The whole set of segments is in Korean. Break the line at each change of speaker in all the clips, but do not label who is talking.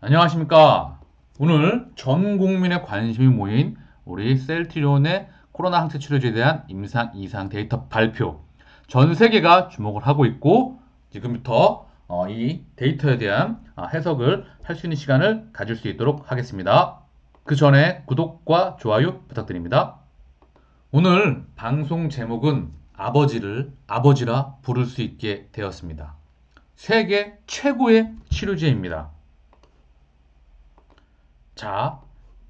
안녕하십니까. 오늘 전 국민의 관심이 모인 우리 셀트리온의 코로나 항체 치료제에 대한 임상 이상 데이터 발표. 전 세계가 주목을 하고 있고 지금부터 이 데이터에 대한 해석을 할 수 있는 시간을 가질 수 있도록 하겠습니다. 그 전에 구독과 좋아요 부탁드립니다. 오늘 방송 제목은 아버지를 아버지라 부를 수 있게 되었습니다. 세계 최고의 치료제입니다. 자,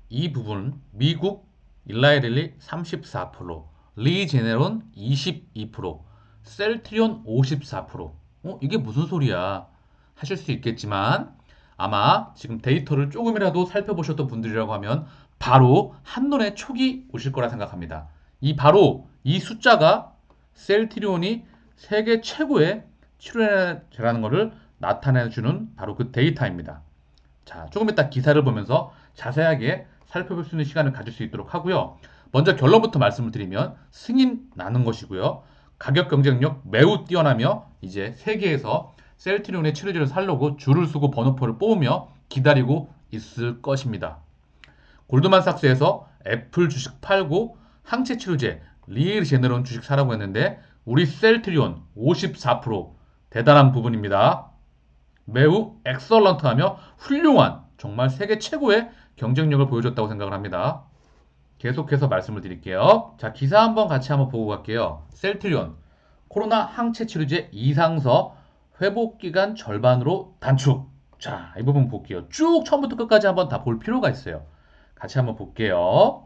이 부분은 미국 일라이릴리 34%, 리제네론 22%, 셀트리온 54%. 이게 무슨 소리야? 하실 수 있겠지만 아마 지금 데이터를 조금이라도 살펴보셨던 분들이라고 하면 바로 한눈에 촉이 오실 거라 생각합니다. 바로 이 숫자가 셀트리온이 세계 최고의 치료제라는 것을 나타내주는 바로 그 데이터입니다. 자, 조금 이따 기사를 보면서 자세하게 살펴볼 수 있는 시간을 가질 수 있도록 하고요. 먼저 결론부터 말씀을 드리면 승인 나는 것이고요. 가격 경쟁력 매우 뛰어나며 이제 세계에서 셀트리온의 치료제를 살려고 줄을 서고 번호표를 뽑으며 기다리고 있을 것입니다. 골드만삭스에서 애플 주식 팔고 항체 치료제 리제네론 주식 사라고 했는데 우리 셀트리온 54% 대단한 부분입니다. 매우 엑설런트하며 훌륭한 정말 세계 최고의 경쟁력을 보여줬다고 생각을 합니다. 계속해서 말씀을 드릴게요. 자, 기사 한번 보고 갈게요. 셀트리온 코로나 항체 치료제 이상서 회복 기간 절반으로 단축. 자, 이 부분 볼게요. 쭉 처음부터 끝까지 한번 다 볼 필요가 있어요. 같이 한번 볼게요.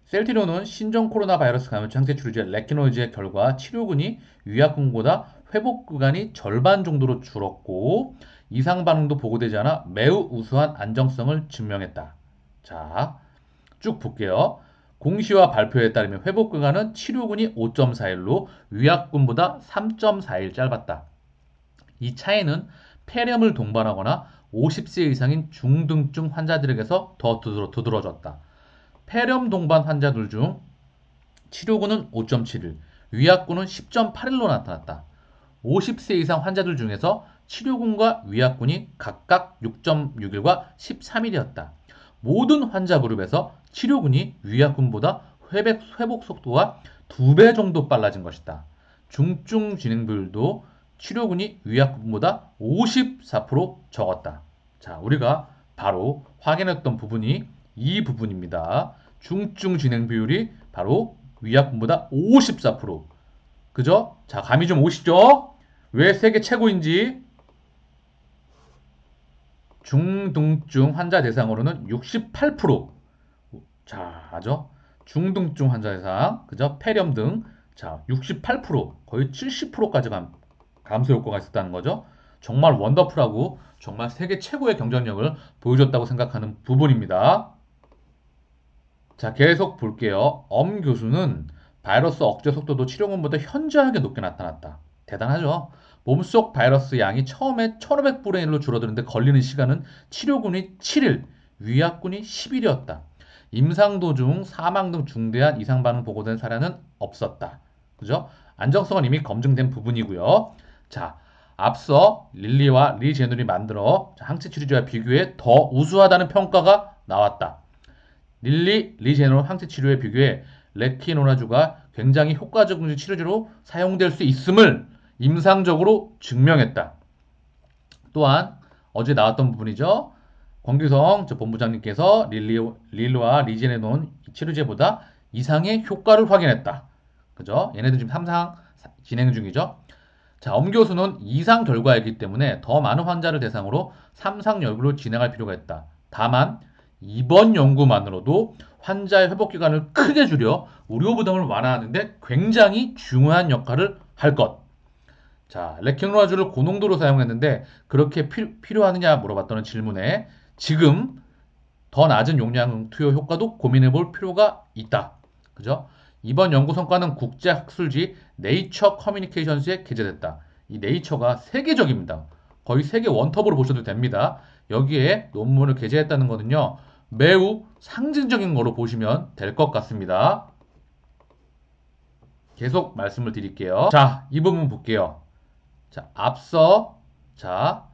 셀트리온은 신종 코로나 바이러스 감염증 항체 치료제 레키노이즈의 결과 치료군이 위약군보다 회복 구간이 절반 정도로 줄었고 이상 반응도 보고되지 않아 매우 우수한 안정성을 증명했다. 자, 쭉 볼게요. 공시와 발표에 따르면 회복 구간은 치료군이 5.4일로 위약군보다 3.4일 짧았다. 이 차이는 폐렴을 동반하거나 50세 이상인 중등증 환자들에게서 더 두드러졌다. 폐렴 동반 환자들 중 치료군은 5.7일, 위약군은 10.8일로 나타났다. 50세 이상 환자들 중에서 치료군과 위약군이 각각 6.6일과 13일이었다. 모든 환자 그룹에서 치료군이 위약군보다 회복 속도가 2배 정도 빨라진 것이다. 중증 진행률도 치료군이 위약군보다 54% 적었다. 자, 우리가 바로 확인했던 부분이 이 부분입니다. 중증 진행 비율이 바로 위약군보다 54%. 그죠? 자, 감이 좀 오시죠? 왜 세계 최고인지. 중등증 환자 대상으로는 68%. 자, 아죠? 중등증 환자 대상, 그죠? 폐렴 등. 자, 68%, 거의 70%까지 감소 효과가 있었다는 거죠. 정말 원더풀하고 정말 세계 최고의 경쟁력을 보여줬다고 생각하는 부분입니다. 자, 계속 볼게요. 엄 교수는 바이러스 억제 속도도 치료군보다 현저하게 높게 나타났다. 대단하죠? 몸속 바이러스 양이 처음에 1500분의 1로 줄어드는데 걸리는 시간은 치료군이 7일, 위약군이 10일이었다. 임상 도중 사망 등 중대한 이상 반응 보고된 사례는 없었다. 그죠? 안정성은 이미 검증된 부분이고요. 자, 앞서 릴리와 리제놀이 만들어 항체 치료제와 비교해 더 우수하다는 평가가 나왔다. 리제놀 항체 치료에 비교해 레키노나주가 굉장히 효과적인 치료제로 사용될 수 있음을 임상적으로 증명했다. 또한 어제 나왔던 부분이죠. 권규성 본부장님께서 릴리와 리제네논 치료제보다 이상의 효과를 확인했다. 그죠? 얘네들 지금 3상 진행 중이죠. 자, 엄 교수는 이상 결과이기 때문에 더 많은 환자를 대상으로 3상 연구를 진행할 필요가 있다. 다만 이번 연구만으로도 환자의 회복 기간을 크게 줄여 의료 부담을 완화하는 데 굉장히 중요한 역할을 할 것. 자, 레킹로아주를 고농도로 사용했는데 그렇게 필요하느냐 물어봤던 질문에 지금 더 낮은 용량 투여 효과도 고민해 볼 필요가 있다. 그죠? 이번 연구 성과는 국제 학술지 네이처 커뮤니케이션스에 게재됐다. 이 네이처가 세계적입니다. 거의 세계 원톱으로 보셔도 됩니다. 여기에 논문을 게재했다는 것은요, 매우 상징적인 거로 보시면 될 것 같습니다. 계속 말씀을 드릴게요. 자, 이 부분 볼게요. 자, 앞서, 자,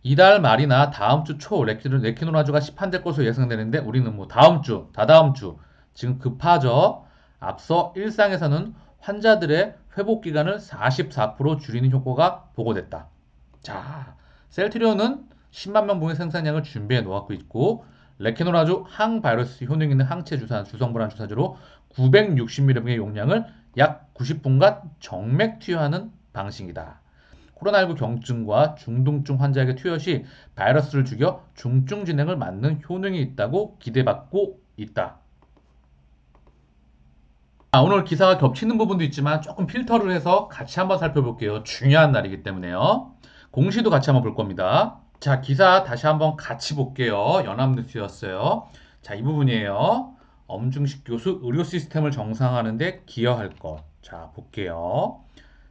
이달 말이나 다음 주 초 레키노라주가 시판될 것으로 예상되는데 우리는 뭐 다음 주, 다다음 주 지금 급하죠. 앞서 일상에서는 환자들의 회복 기간을 44% 줄이는 효과가 보고됐다. 자, 셀트리온은 10만 명분의 생산량을 준비해 놓았고 있고 레케노라주 항바이러스 효능 있는 항체 주사 주성분한 주사제로 960mg의 용량을 약 90분간 정맥 투여하는 방식이다. 코로나19 경증과 중등증 환자에게 투여 시 바이러스를 죽여 중증 진행을 막는 효능이 있다고 기대받고 있다. 오늘 기사가 겹치는 부분도 있지만 조금 필터를 해서 같이 한번 살펴볼게요. 중요한 날이기 때문에요. 공시도 같이 한번 볼 겁니다. 자, 기사 다시 한번 같이 볼게요. 연합뉴스였어요. 자, 이 부분이에요. 엄중식 교수 의료 시스템을 정상화하는 데 기여할 것. 자, 볼게요.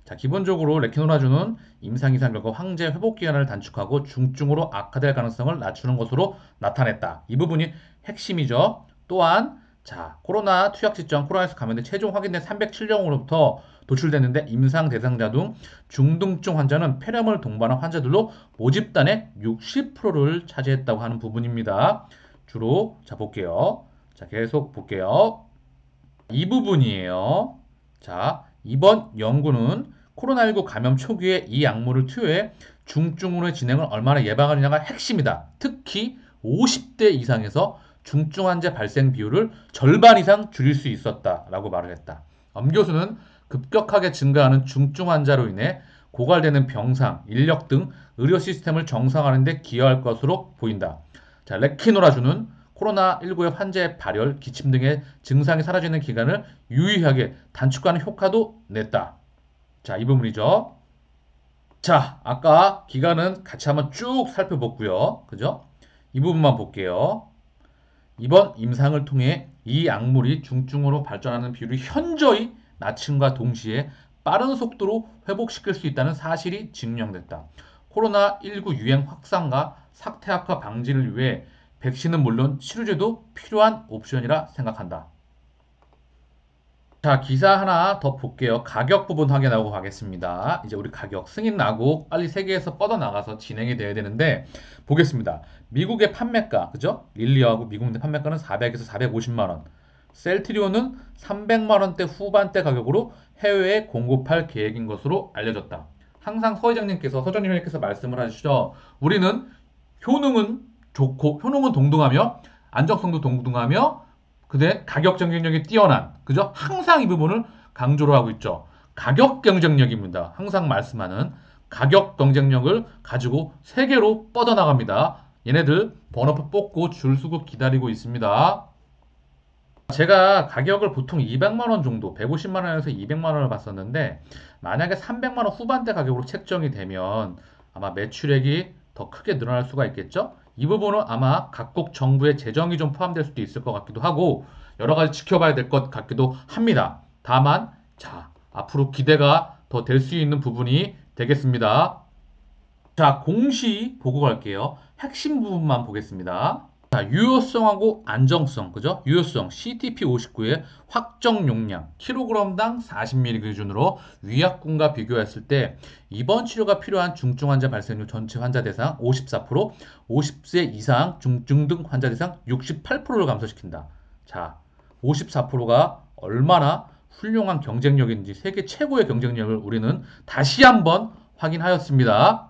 자, 기본적으로 레키노라주는 임상 이상 결과 황제 회복 기간을 단축하고 중증으로 악화될 가능성을 낮추는 것으로 나타냈다. 이 부분이 핵심이죠. 또한 자, 코로나 투약 시점 코로나19 감염된 최종 확인된 307명으로부터 도출됐는데 임상 대상자 중 중등증 환자는 폐렴을 동반한 환자들로 모집단의 60%를 차지했다고 하는 부분입니다. 주로 자 볼게요. 자, 계속 볼게요. 이 부분이에요. 자, 이번 연구는 코로나19 감염 초기에 이 약물을 투여해 중증으로의 진행을 얼마나 예방하느냐가 핵심이다. 특히 50대 이상에서 중증 환자 발생 비율을 절반 이상 줄일 수 있었다라고 말을 했다. 엄 교수는 급격하게 증가하는 중증 환자로 인해 고갈되는 병상, 인력 등 의료 시스템을 정상화하는 데 기여할 것으로 보인다. 자, 레키노라주는 코로나19의 환자의 발열, 기침 등의 증상이 사라지는 기간을 유의하게 단축하는 효과도 냈다. 자, 이 부분이죠. 자, 아까 기간은 같이 한번 쭉 살펴봤고요. 그죠? 이 부분만 볼게요. 이번 임상을 통해 이 약물이 중증으로 발전하는 비율이 현저히 낮춤과 동시에 빠른 속도로 회복시킬 수 있다는 사실이 증명됐다. 코로나19 유행 확산과 사태 악화 방지를 위해 백신은 물론 치료제도 필요한 옵션이라 생각한다. 자, 기사 하나 더 볼게요. 가격 부분 확인하고 가겠습니다. 이제 우리 가격 승인 나고 빨리 세계에서 뻗어나가서 진행이 돼야 되는데 보겠습니다. 미국의 판매가, 그죠? 릴리하고 미국 내 판매가는 400에서 450만 원. 셀트리온은 300만 원대 후반대 가격으로 해외에 공급할 계획인 것으로 알려졌다. 항상 서정님께서 말씀을 하시죠. 우리는 효능은 좋고, 효능은 동등하며, 안정성도 동등하며, 그대 가격 경쟁력이 뛰어난, 그죠? 항상 이 부분을 강조를 하고 있죠. 가격 경쟁력입니다. 항상 말씀하는 가격 경쟁력을 가지고 세계로 뻗어나갑니다. 얘네들 번호표 뽑고 줄 서고 기다리고 있습니다. 제가 가격을 보통 200만 원 정도, 150만 원에서 200만 원을 봤었는데 만약에 300만 원 후반대 가격으로 책정이 되면 아마 매출액이 더 크게 늘어날 수가 있겠죠? 이 부분은 아마 각국 정부의 재정이 좀 포함될 수도 있을 것 같기도 하고 여러 가지 지켜봐야 될 것 같기도 합니다. 다만 자, 앞으로 기대가 더 될 수 있는 부분이 되겠습니다. 자, 공시 보고 갈게요. 핵심 부분만 보겠습니다. 자, 유효성하고 안정성, 그죠? 유효성 CTP59의 확정 용량 kg당 40mg 기준으로 위약군과 비교했을 때 이번 치료가 필요한 중증 환자 발생률 전체 환자 대상 54%, 50세 이상 중증등 환자 대상 68%를 감소시킨다. 자, 54%가 얼마나 훌륭한 경쟁력인지 세계 최고의 경쟁력을 우리는 다시 한번 확인하였습니다.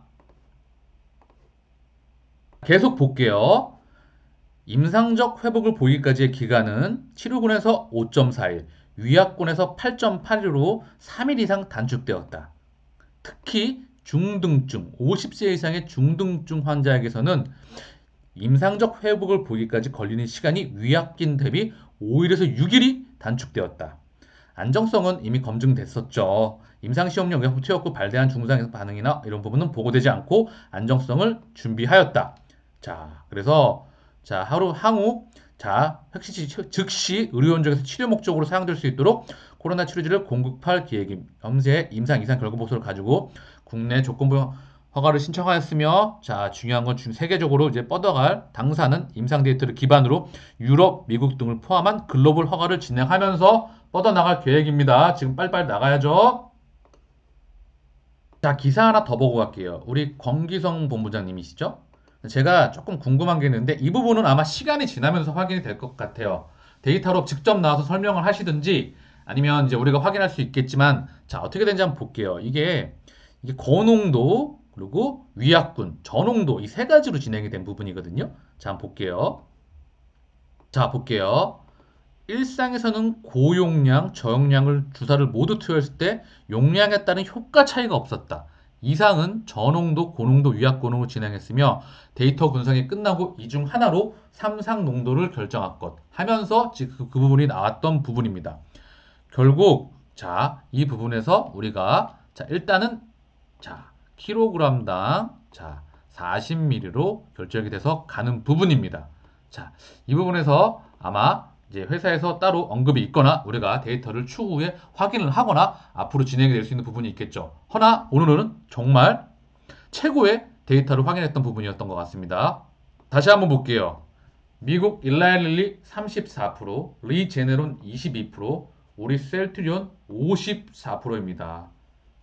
계속 볼게요. 임상적 회복을 보이기까지의 기간은 치료군에서 5.4일, 위약군에서 8.8일로 3일 이상 단축되었다. 특히 중등증, 50세 이상의 중등증 환자에게서는 임상적 회복을 보이기까지 걸리는 시간이 위약긴 대비 5일에서 6일이 단축되었다. 안정성은 이미 검증됐었죠. 임상시험용 의약품 투여했고 발대한 중상 반응이나 이런 부분은 보고되지 않고 안정성을 준비하였다. 자, 그래서 자, 향후 자, 즉시 의료원정에서 치료 목적으로 사용될 수 있도록 코로나 치료제를 공급할 계획임. 현재 임상 이상 결과 보고서를 가지고 국내 조건부 허가를 신청하였으며, 자, 중요한 건 세계적으로 이제 뻗어갈 당사는 임상 데이터를 기반으로 유럽, 미국 등을 포함한 글로벌 허가를 진행하면서 뻗어나갈 계획입니다. 지금 빨리빨리 나가야죠. 자, 기사 하나 더 보고 갈게요. 우리 권기성 본부장님이시죠? 제가 조금 궁금한 게 있는데 이 부분은 아마 시간이 지나면서 확인이 될 것 같아요. 데이터로 직접 나와서 설명을 하시든지 아니면 이제 우리가 확인할 수 있겠지만 자, 어떻게 되는지 한번 볼게요. 이게 고농도 그리고 위약군, 저농도 이 세 가지로 진행이 된 부분이거든요. 자, 한번 볼게요. 자, 볼게요. 일상에서는 고용량, 저용량을 주사를 모두 투여했을 때 용량에 따른 효과 차이가 없었다. 이상은 저농도, 고농도, 위약고농을 진행했으며 데이터 분석이 끝나고 이 중 하나로 삼상 농도를 결정할 것 하면서 지금 그 부분이 나왔던 부분입니다. 결국 자, 이 부분에서 우리가 자, 일단은 자, 킬로그램당 자, 40ml로 결정이 돼서 가는 부분입니다. 자, 이 부분에서 아마 이제 회사에서 따로 언급이 있거나 우리가 데이터를 추후에 확인을 하거나 앞으로 진행이 될 수 있는 부분이 있겠죠. 허나 오늘은 정말 최고의 데이터를 확인했던 부분이었던 것 같습니다. 다시 한번 볼게요. 미국 일라일리 34%, 리제네론 22%, 우리 셀트리온 54%입니다.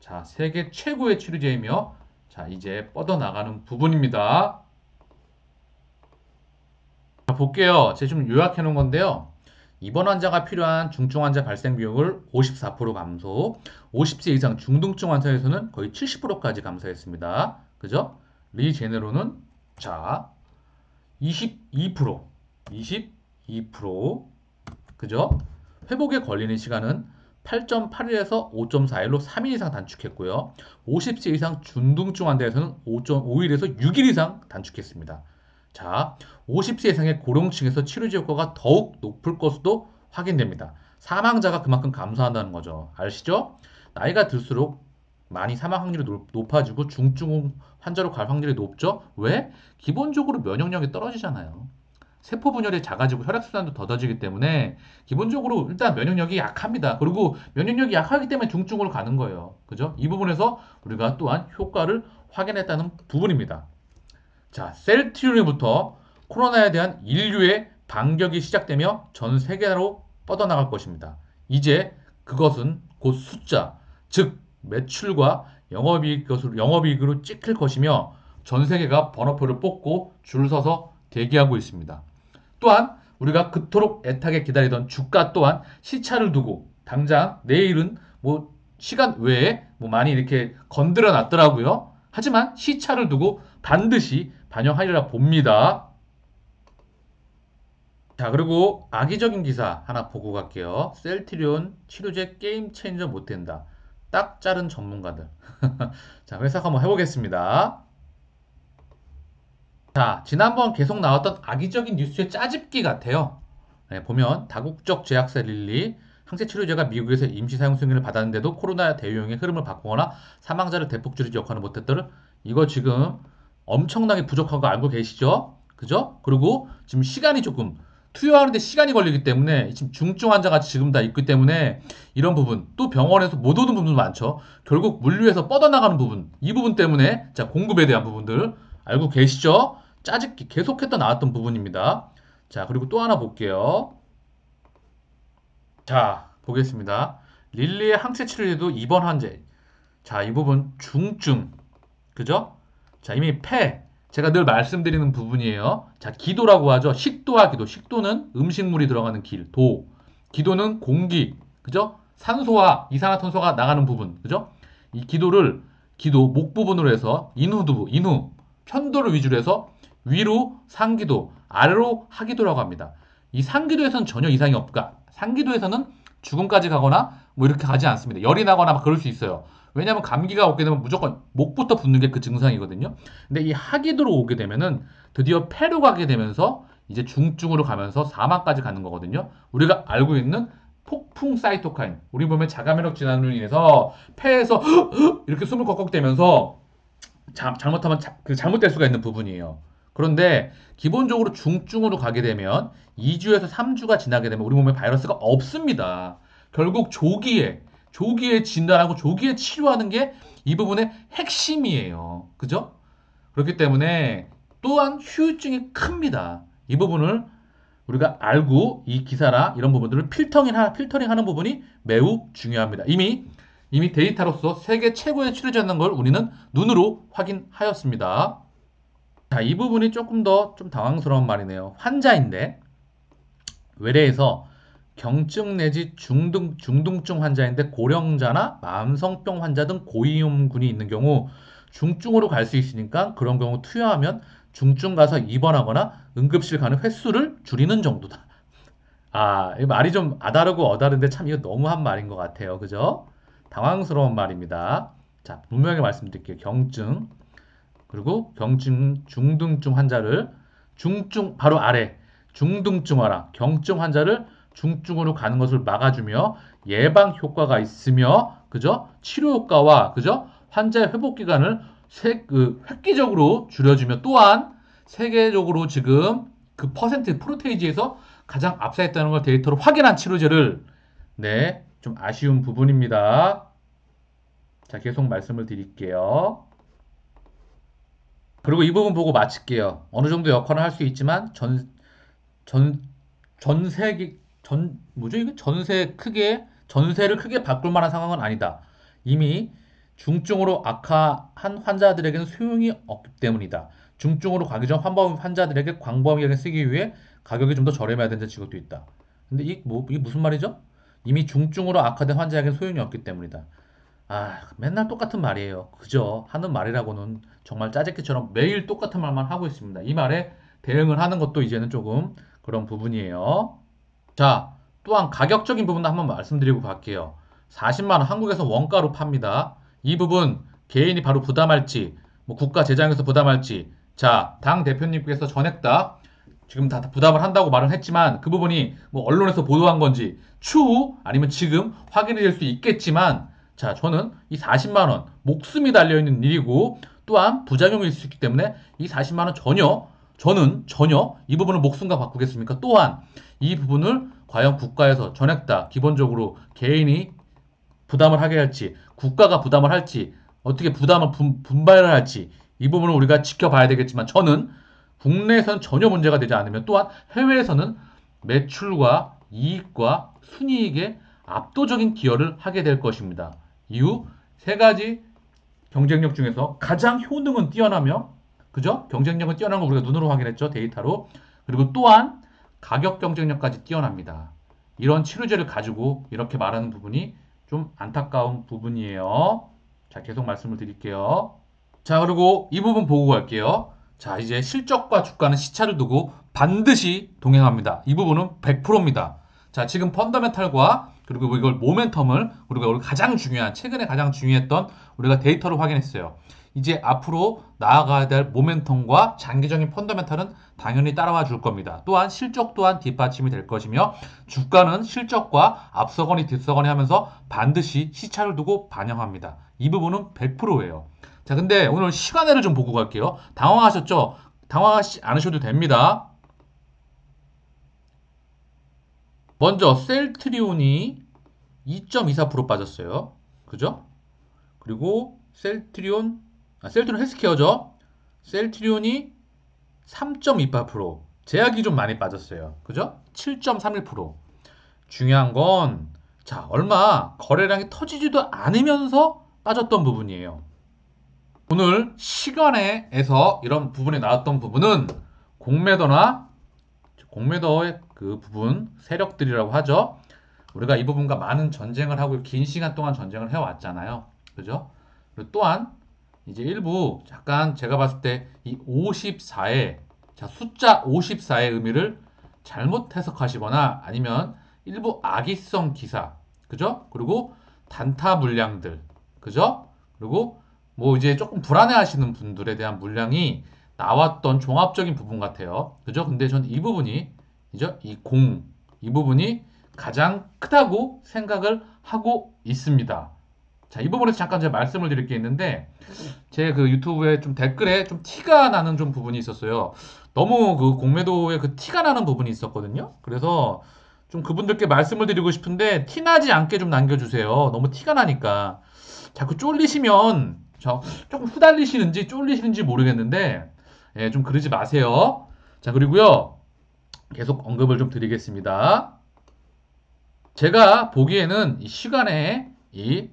자, 세계 최고의 치료제이며 자, 이제 뻗어나가는 부분입니다. 자, 볼게요. 제가 좀 요약해 놓은 건데요. 입원 환자가 필요한 중증 환자 발생 비율을 54% 감소, 50세 이상 중등증 환자에서는 거의 70%까지 감소했습니다. 그죠? 리제네로는 자, 22%, 22%, 그죠? 회복에 걸리는 시간은 8.8일에서 5.4일로 3일 이상 단축했고요. 50세 이상 중등증 환자에서는 5.5일에서 6일 이상 단축했습니다. 자, 50세 이상의 고령층에서 치료제 효과가 더욱 높을 것으로 확인됩니다. 사망자가 그만큼 감소한다는 거죠. 아시죠? 나이가 들수록 많이 사망 확률이 높아지고 중증 환자로 갈 확률이 높죠? 왜? 기본적으로 면역력이 떨어지잖아요. 세포 분열이 작아지고 혈액순환도 더뎌지기 때문에 기본적으로 일단 면역력이 약합니다. 그리고 면역력이 약하기 때문에 중증으로 가는 거예요. 그죠? 이 부분에서 우리가 또한 효과를 확인했다는 부분입니다. 자, 셀트리온부터 코로나에 대한 인류의 반격이 시작되며 전 세계로 뻗어나갈 것입니다. 이제 그것은 곧 숫자, 즉 매출과 영업이익으로 찍힐 것이며 전 세계가 번호표를 뽑고 줄 서서 대기하고 있습니다. 또한 우리가 그토록 애타게 기다리던 주가 또한 시차를 두고 당장 내일은 뭐 시간 외에 뭐 많이 이렇게 건드려 놨더라고요. 하지만 시차를 두고 반드시 반영하리라 봅니다. 자, 그리고 악의적인 기사 하나 보고 갈게요. 셀트리온 치료제 게임 체인저 못 된다. 딱 자른 전문가들. 자, 해석 한번 해보겠습니다. 자, 지난번 계속 나왔던 악의적인 뉴스의 짜집기 같아요. 네, 보면 다국적 제약사 릴리 항체 치료제가 미국에서 임시 사용 승인을 받았는데도 코로나 대유행의 흐름을 바꾸거나 사망자를 대폭 줄이지 역할을 못했더를 이거 지금 엄청나게 부족한 거 알고 계시죠? 그죠? 그리고 지금 시간이 조금 투여하는데 시간이 걸리기 때문에 지금 중증 환자가 지금 다 있기 때문에 이런 부분 또 병원에서 못 오는 부분도 많죠. 결국 물류에서 뻗어나가는 부분 이 부분 때문에 자 공급에 대한 부분들 알고 계시죠? 짜집기 계속했다 나왔던 부분입니다. 자, 그리고 또 하나 볼게요. 자, 보겠습니다. 릴리의 항체 치료제도 입원 환자. 자, 이 부분 중증. 그죠? 자, 이미 제가 늘 말씀드리는 부분이에요. 자, 기도라고 하죠. 식도와 기도. 식도는 음식물이 들어가는 길, 도. 기도는 공기. 그죠? 산소와 이산화탄소가 나가는 부분. 그죠? 이 기도, 목 부분으로 해서 인후, 편도를 위주로 해서 위로 상기도, 아래로 하기도라고 합니다. 이 상기도에서는 전혀 이상이 없까. 상기도에서는 죽음까지 가거나 뭐 이렇게 가지 않습니다. 열이 나거나 막 그럴 수 있어요. 왜냐하면 감기가 오게 되면 무조건 목부터 붓는 게 그 증상이거든요. 근데 이 하기도로 오게 되면은 드디어 폐로 가게 되면서 이제 중증으로 가면서 사망까지 가는 거거든요. 우리가 알고 있는 폭풍 사이토카인. 우리 몸의 자가면역 질환으로 인해서 폐에서 이렇게 숨을 꺽꺽대면서 잘못하면 잘못될 수가 있는 부분이에요. 그런데 기본적으로 중증으로 가게 되면 2주에서 3주가 지나게 되면 우리 몸에 바이러스가 없습니다. 결국 조기에 진단하고 조기에 치료하는 게 이 부분의 핵심이에요. 그죠? 그렇기 때문에 또한 후유증이 큽니다. 이 부분을 우리가 알고 이 기사나 이런 부분들을 필터링하는 부분이 매우 중요합니다. 이미 이미 데이터로서 세계 최고의 치료제라는 걸 우리는 눈으로 확인하였습니다. 자, 이 부분이 조금 더 좀 당황스러운 말이네요. 환자인데 외래에서 경증 내지 중등증 환자인데 고령자나 만성병 환자 등 고위험군이 있는 경우 중증으로 갈 수 있으니까 그런 경우 투여하면 중증 가서 입원하거나 응급실 가는 횟수를 줄이는 정도다. 아, 이 말이 좀 아다르고 어다른데 참 이거 너무한 말인 것 같아요. 그죠? 당황스러운 말입니다. 자, 분명히 말씀드릴게요. 경증, 그리고 경증, 중등증 환자를 중증, 바로 아래, 중등증화라 경증 환자를 중증으로 가는 것을 막아주며 예방 효과가 있으며, 그죠? 치료 효과와, 그죠? 환자의 회복 기간을 획기적으로 줄여주며 또한 세계적으로 지금 그 퍼센트 프로테이지에서 가장 앞서 있다는 걸 데이터로 확인한 치료제를 네, 좀 아쉬운 부분입니다. 자, 계속 말씀을 드릴게요. 그리고 이 부분 보고 마칠게요. 어느 정도 역할을 할 수 있지만 전, 전세기, 뭐죠? 이거 전세를 크게 바꿀 만한 상황은 아니다. 이미 중증으로 악화한 환자들에게는 소용이 없기 때문이다. 중증으로 가기 전 환자들에게 광범위하게 쓰기 위해 가격이 좀 더 저렴해야 된다는 지적도 있다. 근데 이게 무슨 말이죠? 이미 중증으로 악화된 환자에게는 소용이 없기 때문이다. 아, 맨날 똑같은 말이에요. 그죠? 하는 말이라고는 정말 짜깁기처럼 매일 똑같은 말만 하고 있습니다. 이 말에 대응을 하는 것도 이제는 조금 그런 부분이에요. 자, 또한 가격적인 부분도 한번 말씀드리고 갈게요. 40만 원 한국에서 원가로 팝니다. 이 부분 개인이 바로 부담할지, 뭐 국가 재정에서 부담할지, 자, 당 대표님께서 전액 다 지금 다 부담을 한다고 말을 했지만 그 부분이 뭐 언론에서 보도한 건지 추후 아니면 지금 확인이 될 수 있겠지만 자, 저는 이 40만 원 목숨이 달려 있는 일이고 또한 부작용이 있을 수 있기 때문에 이 40만 원 저는 전혀 이 부분을 목숨과 바꾸겠습니까? 또한 이 부분을 과연 국가에서 전액 다 기본적으로 개인이 부담을 하게 할지 국가가 부담을 할지 어떻게 부담을 분발을 할지 이 부분을 우리가 지켜봐야 되겠지만 저는 국내에서는 전혀 문제가 되지 않으면 또한 해외에서는 매출과 이익과 순이익에 압도적인 기여를 하게 될 것입니다. 이후 세 가지 경쟁력 중에서 가장 효능은 뛰어나며 그죠? 경쟁력은 뛰어난 거 우리가 눈으로 확인했죠. 데이터로. 그리고 또한 가격 경쟁력까지 뛰어납니다. 이런 치료제를 가지고 이렇게 말하는 부분이 좀 안타까운 부분이에요. 자, 계속 말씀을 드릴게요. 자, 그리고 이 부분 보고 갈게요. 자, 이제 실적과 주가는 시차를 두고 반드시 동행합니다. 이 부분은 100%입니다. 자, 지금 펀더멘탈과 그리고 이걸 모멘텀을 우리가 가장 중요한, 최근에 가장 중요했던 우리가 데이터로 확인했어요. 이제 앞으로 나아가야 될 모멘텀과 장기적인 펀더멘탈은 당연히 따라와 줄 겁니다. 또한 실적 또한 뒷받침이 될 것이며 주가는 실적과 앞서거니 뒤서거니 하면서 반드시 시차를 두고 반영합니다. 이 부분은 100%예요. 자, 근데 오늘 시간외를 좀 보고 갈게요. 당황하셨죠? 당황하지 않으셔도 됩니다. 먼저 셀트리온이 2.24% 빠졌어요. 그죠? 그리고 셀트리온 헬스케어죠. 셀트리온이 3.28%, 제약이 좀 많이 빠졌어요. 그죠? 7.31%. 중요한 건, 자, 얼마 거래량이 터지지도 않으면서 빠졌던 부분이에요. 오늘 시간에서 이런 부분이 나왔던 부분은 공매도의 그 부분, 세력들이라고 하죠. 우리가 이 부분과 많은 전쟁을 하고 긴 시간 동안 전쟁을 해왔잖아요. 그죠? 그리고 또한 이제 일부 약간 제가 봤을 때 이 54의 숫자 54의 의미를 잘못 해석하시거나 아니면 일부 악의성 기사, 그죠? 그리고 단타 물량들, 그죠? 그리고 뭐 이제 조금 불안해하시는 분들에 대한 물량이 나왔던 종합적인 부분 같아요. 그죠? 근데 전 이 부분이, 그죠? 이 부분이 가장 크다고 생각을 하고 있습니다. 자, 이 부분에서 잠깐 제가 말씀을 드릴 게 있는데, 제 그 유튜브에 좀 댓글에 좀 티가 나는 좀 부분이 있었어요. 너무 그 공매도에 그 티가 나는 부분이 있었거든요. 그래서 좀 그분들께 말씀을 드리고 싶은데, 티나지 않게 좀 남겨주세요. 너무 티가 나니까. 자꾸 쫄리시면, 조금 후달리시는지 쫄리시는지 모르겠는데, 예, 좀 그러지 마세요. 자, 그리고요, 계속 언급을 좀 드리겠습니다. 제가 보기에는 이 시간에 이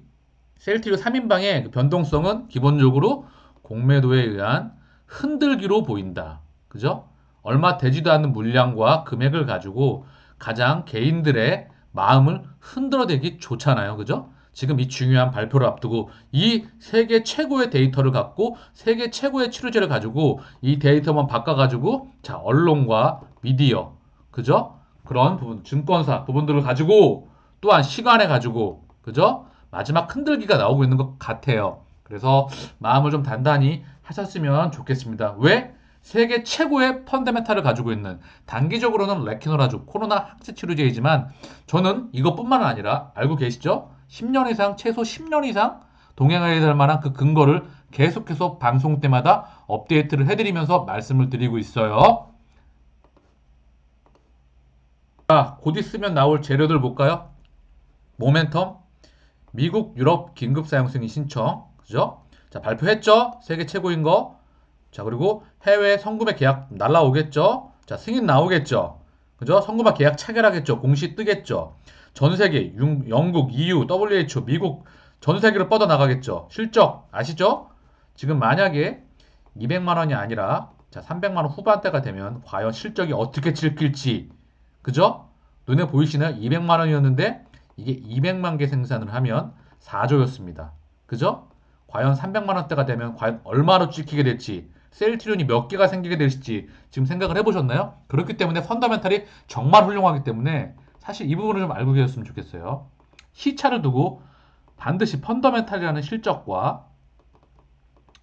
셀트리온 3인방의 그 변동성은 기본적으로 공매도에 의한 흔들기로 보인다. 그죠? 얼마 되지도 않는 물량과 금액을 가지고 가장 개인들의 마음을 흔들어대기 좋잖아요. 그죠? 지금 이 중요한 발표를 앞두고 이 세계 최고의 데이터를 갖고 세계 최고의 치료제를 가지고 이 데이터만 바꿔가지고 자, 언론과 미디어, 그죠? 그런 부분, 증권사 부분들을 가지고 또한 시간에 가지고, 그죠? 마지막 흔들기가 나오고 있는 것 같아요. 그래서 마음을 좀 단단히 하셨으면 좋겠습니다. 왜? 세계 최고의 펀더멘탈을 가지고 있는 단기적으로는 레키노라주 코로나 항체 치료제이지만 저는 이것뿐만 아니라 알고 계시죠? 10년 이상 최소 10년 이상 동행해야 될 만한 그 근거를 계속해서 방송 때마다 업데이트를 해드리면서 말씀을 드리고 있어요. 자, 곧 있으면 나올 재료들 볼까요? 모멘텀, 미국, 유럽 긴급 사용 승인 신청, 그죠? 자, 발표했죠? 세계 최고인 거. 자, 그리고 해외 성금의 계약 날라오겠죠? 자, 승인 나오겠죠? 그죠? 성금화 계약 체결하겠죠? 공시 뜨겠죠? 전 세계, 영국, EU, WHO, 미국, 전 세계로 뻗어나가겠죠? 실적, 아시죠? 지금 만약에 200만 원이 아니라, 자, 300만 원 후반대가 되면 과연 실적이 어떻게 찍힐지, 그죠? 눈에 보이시나요? 200만 원이었는데, 이게 200만 개 생산을 하면 4조였습니다. 그죠? 과연 300만 원대가 되면 과연 얼마로 찍히게 될지, 셀트리온이 몇 개가 생기게 될지 지금 생각을 해보셨나요? 그렇기 때문에 펀더멘탈이 정말 훌륭하기 때문에 사실 이 부분을 좀 알고 계셨으면 좋겠어요. 시차를 두고 반드시 펀더멘탈이라는 실적과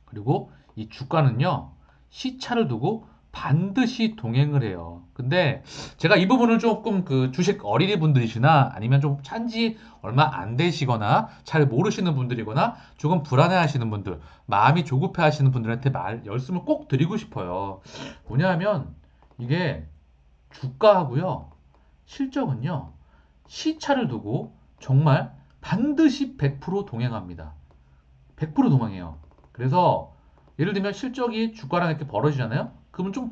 그리고 이 주가는요, 시차를 두고 반드시 동행을 해요. 근데 제가 이 부분을 조금 그 주식 어린이 분들이시나 아니면 좀 찬지 얼마 안 되시거나 잘 모르시는 분들이거나 조금 불안해 하시는 분들, 마음이 조급해 하시는 분들한테 말씀을 꼭 드리고 싶어요. 뭐냐 하면 이게 주가하고요, 실적은요, 시차를 두고 정말 반드시 100% 동행합니다. 100% 동행해요. 그래서 예를 들면 실적이 주가랑 이렇게 벌어지잖아요. 그러면 좀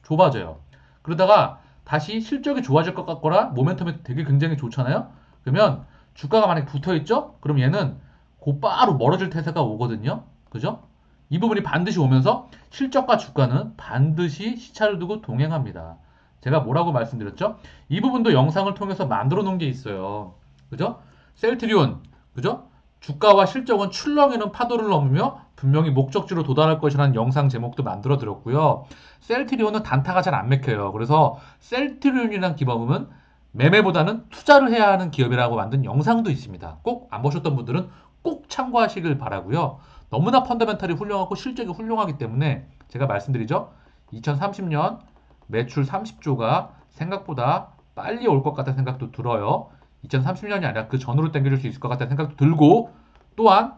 좁아져요. 그러다가 다시 실적이 좋아질 것 같거나 모멘텀이 되게 굉장히 좋잖아요. 그러면 주가가 만약에 붙어 있죠? 그럼 얘는 곧바로 멀어질 태세가 오거든요. 그죠? 이 부분이 반드시 오면서 실적과 주가는 반드시 시차를 두고 동행합니다. 제가 뭐라고 말씀드렸죠? 이 부분도 영상을 통해서 만들어 놓은 게 있어요. 그죠? 셀트리온, 그죠? 주가와 실적은 출렁이는 파도를 넘으며 분명히 목적지로 도달할 것이라는 영상 제목도 만들어 드렸고요. 셀트리온은 단타가 잘 안 맥혀요. 그래서 셀트리온이라는 기업은 매매보다는 투자를 해야 하는 기업이라고 만든 영상도 있습니다. 꼭 안 보셨던 분들은 꼭 참고하시길 바라고요. 너무나 펀더멘탈이 훌륭하고 실적이 훌륭하기 때문에 제가 말씀드리죠. 2030년 매출 30조가 생각보다 빨리 올 것 같다는 생각도 들어요. 2030년이 아니라 그 전으로 당겨줄 수 있을 것 같다는 생각도 들고 또한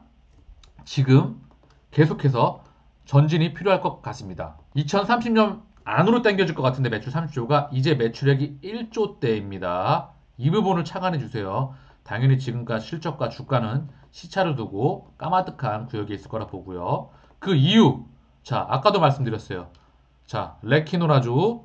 지금 계속해서 전진이 필요할 것 같습니다. 2030년 안으로 당겨줄 것 같은데 매출 30조가 이제 매출액이 1조대입니다. 이 부분을 착안해 주세요. 당연히 지금까지 실적과 주가는 시차를 두고 까마득한 구역에 있을 거라 보고요. 그 이유, 자 아까도 말씀드렸어요. 자 레키노라주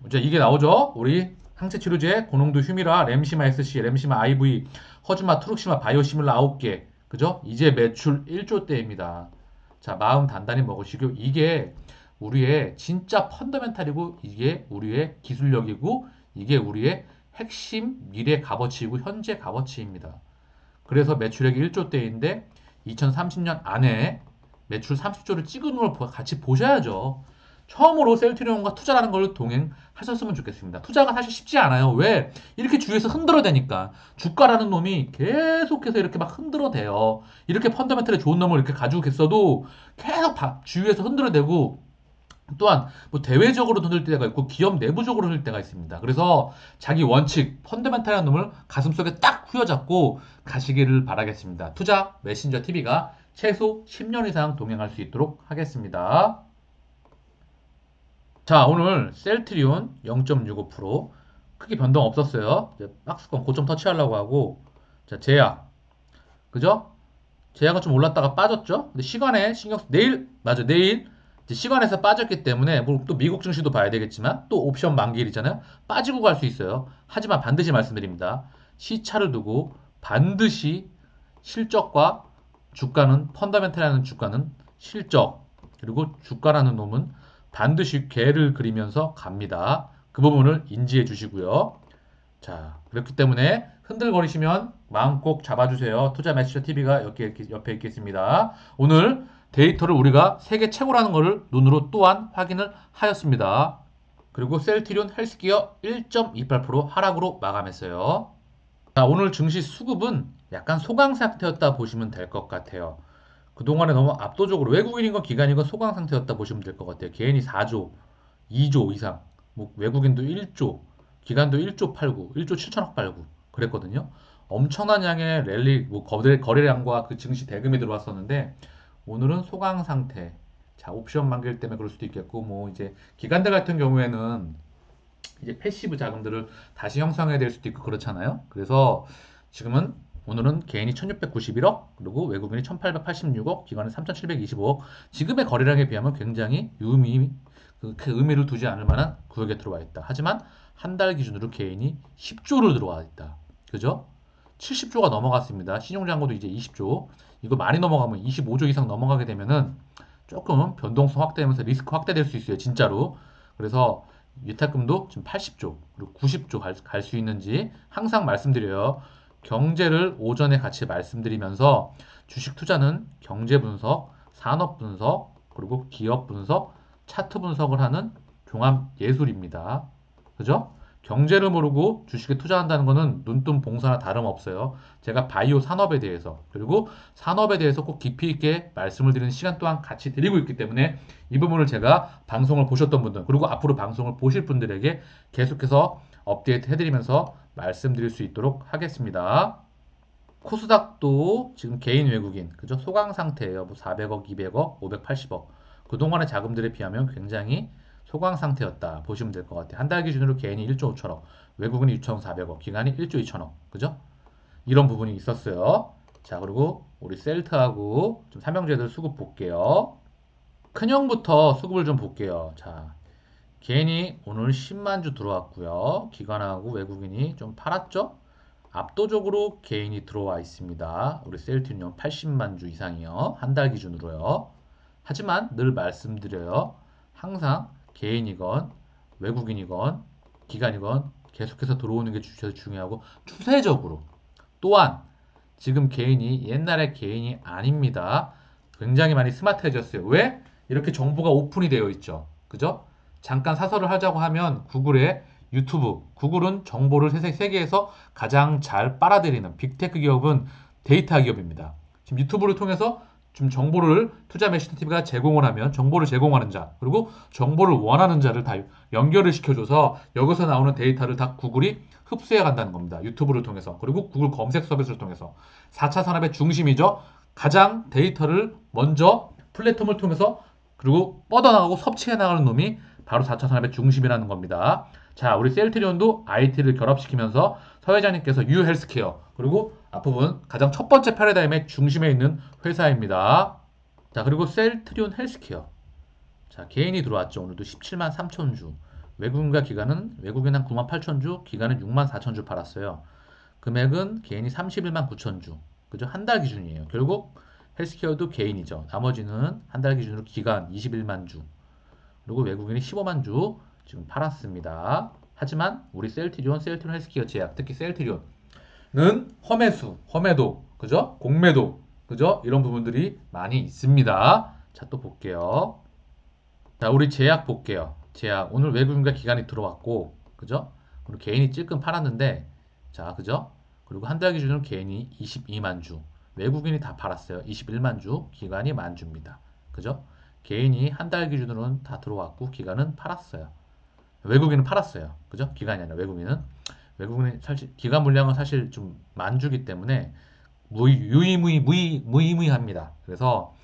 이제 이게 나오죠. 우리 항체 치료제 고농도 휴미라, 램시마 SC, 램시마 IV, 허즈마, 트룩시마, 바이오시밀라 9개. 그죠? 이제 매출 1조대입니다. 자, 마음 단단히 먹으시고 이게 우리의 진짜 펀더멘탈이고 이게 우리의 기술력이고 이게 우리의 핵심 미래 값어치이고 현재 값어치입니다. 그래서 매출액이 1조대인데 2030년 안에 매출 30조를 찍은 걸 같이 보셔야죠. 처음으로 셀트리온과 투자라는 걸 동행하셨으면 좋겠습니다. 투자가 사실 쉽지 않아요. 왜? 이렇게 주위에서 흔들어대니까. 주가라는 놈이 계속해서 이렇게 막 흔들어대요. 이렇게 펀더멘털에 좋은 놈을 이렇게 가지고 있어도 계속 주위에서 흔들어대고 또한 뭐 대외적으로 흔들 때가 있고 기업 내부적으로 흔들 때가 있습니다. 그래서 자기 원칙, 펀더멘탈한 놈을 가슴속에 딱 후려잡고 가시기를 바라겠습니다. 투자 메신저 TV가 최소 10년 이상 동행할 수 있도록 하겠습니다. 자, 오늘 셀트리온 0.65% 크게 변동 없었어요. 이제 박스권 고점 터치하려고 하고 자, 제약. 그죠? 제약은 좀 올랐다가 빠졌죠? 근데 시간에 내일 맞아. 내일 이제 시간에서 빠졌기 때문에 또 미국 증시도 봐야 되겠지만 또 옵션 만기일이잖아요. 빠지고 갈 수 있어요. 하지만 반드시 말씀드립니다. 시차를 두고 반드시 실적과 주가는 펀더멘탈이라는 주가는 실적 그리고 주가라는 놈은 반드시 궤를 그리면서 갑니다. 그 부분을 인지해 주시고요. 자, 그렇기 때문에 흔들거리시면 마음 꼭 잡아주세요. 투자 매치처 TV가 옆에 있겠습니다. 오늘 데이터를 우리가 세계 최고라는 것을 눈으로 또한 확인을 하였습니다. 그리고 셀트리온 헬스기어 1.28% 하락으로 마감했어요. 자, 오늘 증시 수급은 약간 소강 상태였다 보시면 될 것 같아요. 그동안에 너무 압도적으로 외국인이건 기관이건 소강 상태였다 보시면 될 것 같아요. 개인이 4조, 2조 이상, 뭐 외국인도 1조, 기관도 1조 팔고, 1조 7천억 팔고 그랬거든요. 엄청난 양의 랠리, 뭐 거래량과 그 증시 대금이 들어왔었는데 오늘은 소강 상태. 자, 옵션 만기일 때문에 그럴 수도 있겠고, 뭐 이제 기관들 같은 경우에는 이제 패시브 자금들을 다시 형성해야 될 수도 있고 그렇잖아요. 그래서 지금은 오늘은 개인이 1691억, 그리고 외국인이 1886억, 기관은 3725억. 지금의 거래량에 비하면 굉장히 그 의미를 두지 않을 만한 구역에 들어와 있다. 하지만 한 달 기준으로 개인이 10조를 들어와 있다. 그죠? 70조가 넘어갔습니다. 신용잔고도 이제 20조. 이거 많이 넘어가면 25조 이상 넘어가게 되면은 조금 변동성 확대되면서 리스크 확대될 수 있어요. 진짜로. 그래서 위탁금도 지금 80조 그리고 90조 갈 수 있는지 항상 말씀드려요. 경제를 오전에 같이 말씀드리면서 주식 투자는 경제 분석, 산업 분석, 그리고 기업 분석, 차트 분석을 하는 종합 예술입니다. 그죠? 경제를 모르고 주식에 투자한다는 것은 눈뜬 봉사나 다름없어요. 제가 바이오 산업에 대해서 그리고 산업에 대해서 꼭 깊이 있게 말씀을 드리는 시간 또한 같이 드리고 있기 때문에 이 부분을 제가 방송을 보셨던 분들 그리고 앞으로 방송을 보실 분들에게 계속해서 업데이트 해드리면서 말씀드릴 수 있도록 하겠습니다. 코스닥도 지금 개인 외국인 그죠? 소강 상태예요. 뭐 400억, 200억, 580억. 그동안의 자금들에 비하면 굉장히 소강 상태였다 보시면 될 것 같아요. 한 달 기준으로 개인이 1조 5천억, 외국인이 6,400억, 기관이 1조 2천억. 그죠? 이런 부분이 있었어요. 자, 그리고 우리 셀트하고 좀 삼형제들 수급 볼게요. 큰형부터 수급을 좀 볼게요. 자, 개인이 오늘 10만 주 들어왔고요. 기관하고 외국인이 좀 팔았죠? 압도적으로 개인이 들어와 있습니다. 우리 셀트리온 80만 주 이상이요. 한 달 기준으로요. 하지만 늘 말씀드려요. 항상 개인이건 외국인이건 기관이건 계속해서 들어오는 게 중요하고 추세적으로 또한 지금 개인이 옛날의 개인이 아닙니다. 굉장히 많이 스마트해졌어요. 왜? 이렇게 정보가 오픈이 되어 있죠. 그죠? 잠깐 사설을 하자고 하면 구글에 유튜브, 구글은 정보를 세계에서 가장 잘 빨아들이는 빅테크 기업은 데이터 기업입니다. 지금 유튜브를 통해서 좀 정보를 투자 메시지 TV가 제공을 하면 정보를 제공하는 자, 그리고 정보를 원하는 자를 다 연결을 시켜줘서 여기서 나오는 데이터를 다 구글이 흡수해 간다는 겁니다. 유튜브를 통해서. 그리고 구글 검색 서비스를 통해서. 4차 산업의 중심이죠. 가장 데이터를 먼저 플랫폼을 통해서 그리고 뻗어나가고 섭취해 나가는 놈이 바로 4차 산업의 중심이라는 겁니다. 자, 우리 셀트리온도 IT를 결합시키면서 서 회장님께서 유헬스케어 그리고 앞부분 가장 첫 번째 패러다임의 중심에 있는 회사입니다. 자, 그리고 셀트리온 헬스케어. 자, 개인이 들어왔죠. 오늘도 17만 3천 주. 외국인과 기관은 외국인 한 9만 8천 주, 기관은 6만 4천 주 팔았어요. 금액은 개인이 31만 9천 주. 그죠? 한 달 기준이에요. 결국 헬스케어도 개인이죠. 나머지는 한 달 기준으로 기관 21만 주. 그리고 외국인이 15만 주 지금 팔았습니다. 하지만 우리 셀트리온 헬스케어 제약, 특히 셀트리온은 험해도, 그죠? 공매도, 그죠? 이런 부분들이 많이 있습니다. 자, 또 볼게요. 자, 우리 제약 볼게요. 제약. 오늘 외국인과 기관이 들어왔고, 그죠? 오늘 개인이 찔끔 팔았는데, 자, 그죠? 그리고 한 달 기준으로 개인이 22만 주, 외국인이 다 팔았어요. 21만 주, 기관이 만 주입니다. 그죠? 개인이 한 달 기준으로는 다 들어왔고, 기관은 팔았어요. 외국인은 팔았어요. 그죠? 기관이 아니라 외국인은. 외국인은 사실, 기관 물량은 사실 좀 만주기 때문에 무의무의합니다. 그래서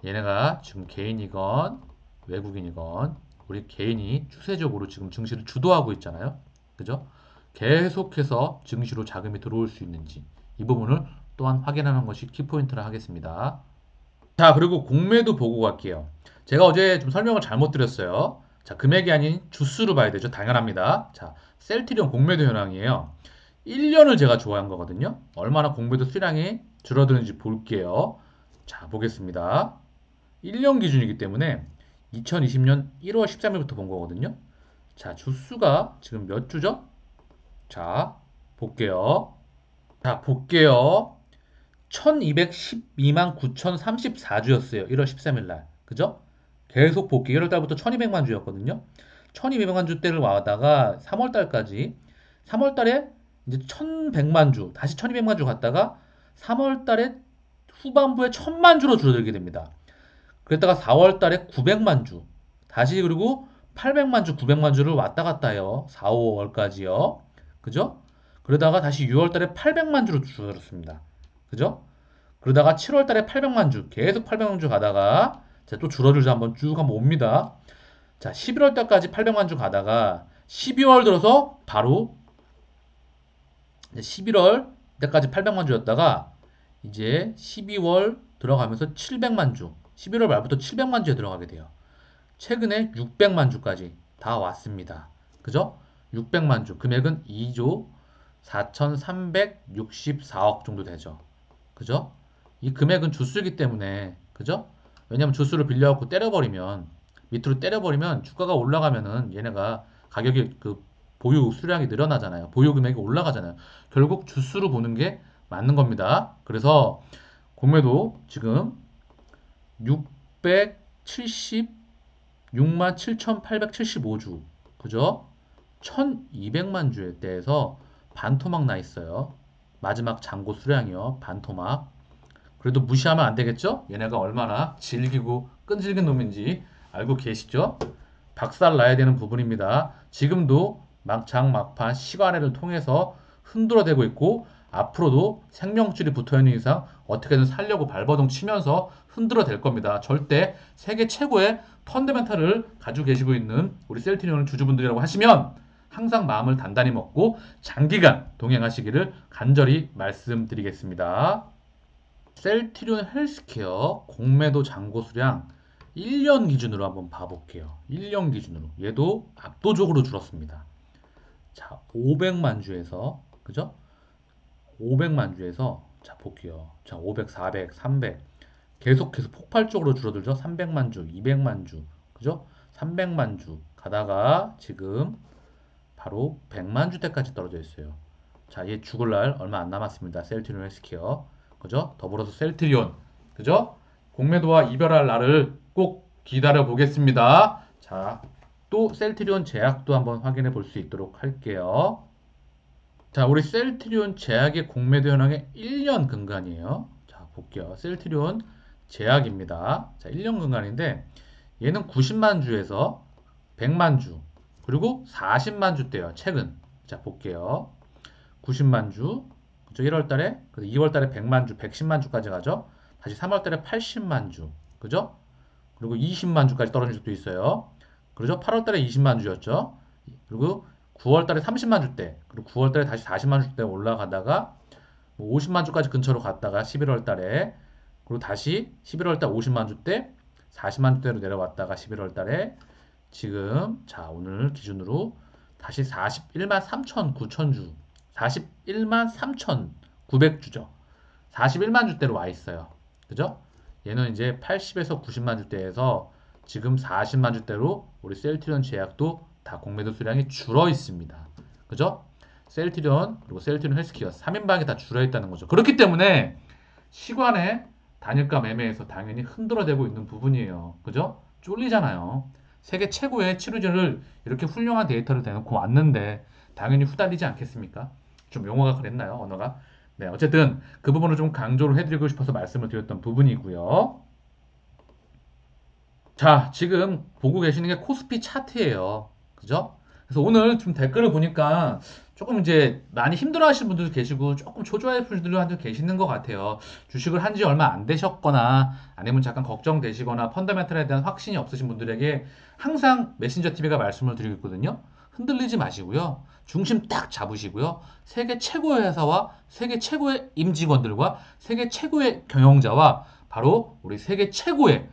얘네가 지금 개인이건 외국인이건 우리 개인이 추세적으로 지금 증시를 주도하고 있잖아요. 그죠? 계속해서 증시로 자금이 들어올 수 있는지 이 부분을 또한 확인하는 것이 키포인트라 하겠습니다. 자, 그리고 공매도 보고 갈게요. 제가 어제 좀 설명을 잘못 드렸어요. 자, 금액이 아닌 주수로 봐야 되죠. 당연합니다. 자, 셀트리온 공매도 현황이에요. 1년을 제가 좋아한 거거든요. 얼마나 공매도 수량이 줄어드는지 볼게요. 자, 보겠습니다. 1년 기준이기 때문에 2020년 1월 13일부터 본 거거든요. 자, 주수가 지금 몇 주죠? 자, 볼게요. 자, 볼게요. 1212만 9034주였어요. 1월 13일 날. 그죠? 계속 볼게요. 1월 달부터 1200만 주였거든요. 1200만 주대를 와다가 3월 달까지 3월 달에 이제 1100만 주, 다시 1200만 주 갔다가 3월 달에 후반부에 1000만 주로 줄어들게 됩니다. 그랬다가 4월 달에 900만 주, 다시 그리고 800만 주, 900만 주를 왔다 갔다 해요. 4, 5월까지요. 그죠? 그러다가 다시 6월 달에 800만 주로 줄어들었습니다. 그죠? 그러다가 7월 달에 800만 주, 계속 800만 주 가다가 자, 또 줄어들자 한번 쭉 한번 옵니다. 자, 11월 달까지 800만 주 가다가 12월 들어서 바로 11월 때까지 800만 주였다가 이제 12월 들어가면서 700만 주, 11월 말부터 700만 주에 들어가게 돼요. 최근에 600만 주까지 다 왔습니다. 그죠? 600만 주, 금액은 2조 4,364억 정도 되죠. 그죠? 이 금액은 주수이기 때문에, 그죠? 왜냐면 주수를 빌려갖고 때려버리면, 밑으로 때려버리면 주가가 올라가면은 얘네가 가격이 그 보유 수량이 늘어나잖아요. 보유 금액이 올라가잖아요. 결국 주수로 보는 게 맞는 겁니다. 그래서 공매도 지금 676만 7,875주, 그죠? 1200만 주에 대해서 반토막 나 있어요. 마지막 잔고 수량이요. 반토막. 그래도 무시하면 안 되겠죠? 얘네가 얼마나 질기고 끈질긴 놈인지 알고 계시죠? 박살 나야 되는 부분입니다. 지금도 막장 막판 시간회를 통해서 흔들어대고 있고 앞으로도 생명줄이 붙어있는 이상 어떻게든 살려고 발버둥 치면서 흔들어댈 겁니다. 절대 세계 최고의 펀더멘탈을 가지고 계시고 있는 우리 셀티리온 주주분들이라고 하시면 항상 마음을 단단히 먹고 장기간 동행하시기를 간절히 말씀드리겠습니다. 셀트리온 헬스케어 공매도 잔고 수량 1년 기준으로 한번 봐볼게요. 1년 기준으로. 얘도 압도적으로 줄었습니다. 자, 500만 주에서, 그죠? 500만 주에서, 자, 볼게요. 자, 500, 400, 300. 계속해서 폭발적으로 줄어들죠? 300만 주, 200만 주, 그죠? 300만 주. 가다가 지금 바로 100만 주대까지 떨어져 있어요. 자, 얘 죽을 날 얼마 안 남았습니다. 셀트리온 헬스케어. 그죠? 더불어서 셀트리온. 그죠? 공매도와 이별할 날을 꼭 기다려 보겠습니다. 자, 또 셀트리온 제약도 한번 확인해 볼 수 있도록 할게요. 자, 우리 셀트리온 제약의 공매도 현황의 1년 근간이에요. 자, 볼게요. 셀트리온 제약입니다. 자, 1년 근간인데 얘는 90만 주에서 100만 주, 그리고 40만 주대요. 최근. 자, 볼게요. 90만 주, 그죠? 1월 달에, 2월 달에 100만 주, 110만 주까지 가죠. 다시 3월 달에 80만 주, 그죠? 그리고 20만 주까지 떨어진 적도 있어요. 그죠? 8월 달에 20만 주였죠. 그리고 9월 달에 30만 주대, 그리고 9월 달에 다시 40만 주대 올라가다가 50만 주까지 근처로 갔다가 11월 달에, 그리고 다시 11월 달 50만 주대, 40만 주대로 내려왔다가 11월 달에 지금 자 오늘 기준으로 다시 41만 3천 9천 주, 41만 3,900주죠. 41만 주대로 와 있어요. 그죠? 얘는 이제 80에서 90만 주대에서 지금 40만 주대로 우리 셀트리온 제약도 다 공매도 수량이 줄어 있습니다. 그죠? 셀트리온 그리고 셀트리온 헬스케어 3인방이 다 줄어 있다는 거죠. 그렇기 때문에 시간에 단일가 매매에서 당연히 흔들어대고 있는 부분이에요. 그죠? 쫄리잖아요. 세계 최고의 치료제를 이렇게 훌륭한 데이터를 대놓고 왔는데 당연히 후달리지 않겠습니까? 좀 용어가 그랬나요? 언어가? 네, 어쨌든 그 부분을 좀 강조를 해드리고 싶어서 말씀을 드렸던 부분이고요. 자, 지금 보고 계시는 게 코스피 차트예요. 그죠? 그래서 오늘 좀 댓글을 보니까 조금 이제 많이 힘들어 하시는 분들도 계시고 조금 초조해 분들도 계시는 것 같아요. 주식을 한지 얼마 안 되셨거나 아니면 잠깐 걱정되시거나 펀더멘털에 대한 확신이 없으신 분들에게 항상 메신저 TV가 말씀을 드리고 있거든요. 흔들리지 마시고요. 중심 딱 잡으시고요. 세계 최고의 회사와 세계 최고의 임직원들과 세계 최고의 경영자와 바로 우리 세계 최고의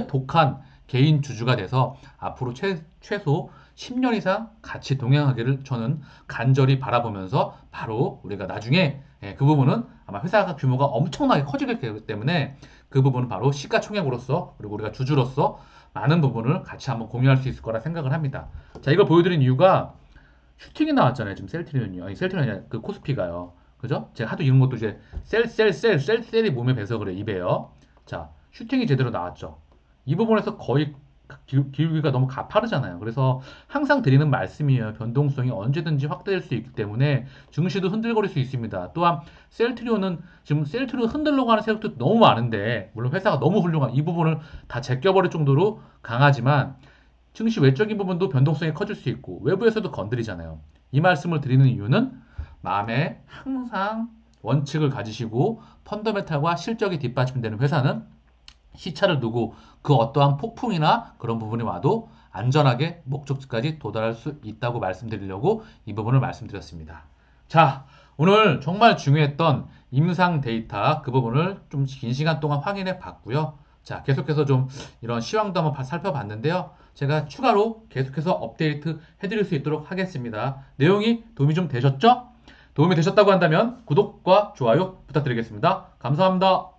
독한 개인 주주가 돼서 앞으로 최소 10년 이상 같이 동행하기를 저는 간절히 바라보면서 바로 우리가 나중에 그 부분은 아마 회사 규모가 엄청나게 커지기 때문에 그 부분은 바로 시가총액으로서 그리고 우리가 주주로서 많은 부분을 같이 한번 공유할 수 있을 거라 생각을 합니다. 자, 이걸 보여드린 이유가 슈팅이 나왔잖아요. 지금 셀트리온이요. 아니, 셀트리온이 아니라 그 코스피가요. 그죠? 제가 하도 이런 것도 이제 셀이 몸에 배서 그래, 입에요. 자, 슈팅이 제대로 나왔죠. 이 부분에서 거의 기울기가 너무 가파르잖아요. 그래서 항상 드리는 말씀이에요. 변동성이 언제든지 확대될 수 있기 때문에 증시도 흔들거릴 수 있습니다. 또한 셀트리온은 지금 셀트리온 흔들려고 하는 세력도 너무 많은데 물론 회사가 너무 훌륭한 이 부분을 다 제껴버릴 정도로 강하지만 증시 외적인 부분도 변동성이 커질 수 있고 외부에서도 건드리잖아요. 이 말씀을 드리는 이유는 마음에 항상 원칙을 가지시고 펀더멘탈과 실적이 뒷받침되는 회사는 시차를 두고 그 어떠한 폭풍이나 그런 부분이 와도 안전하게 목적지까지 도달할 수 있다고 말씀드리려고 이 부분을 말씀드렸습니다. 자, 오늘 정말 중요했던 임상 데이터 그 부분을 좀 긴 시간 동안 확인해 봤고요. 자, 계속해서 좀 이런 시황도 한번 살펴봤는데요. 제가 추가로 계속해서 업데이트 해드릴 수 있도록 하겠습니다. 내용이 도움이 좀 되셨죠? 도움이 되셨다고 한다면 구독과 좋아요 부탁드리겠습니다. 감사합니다.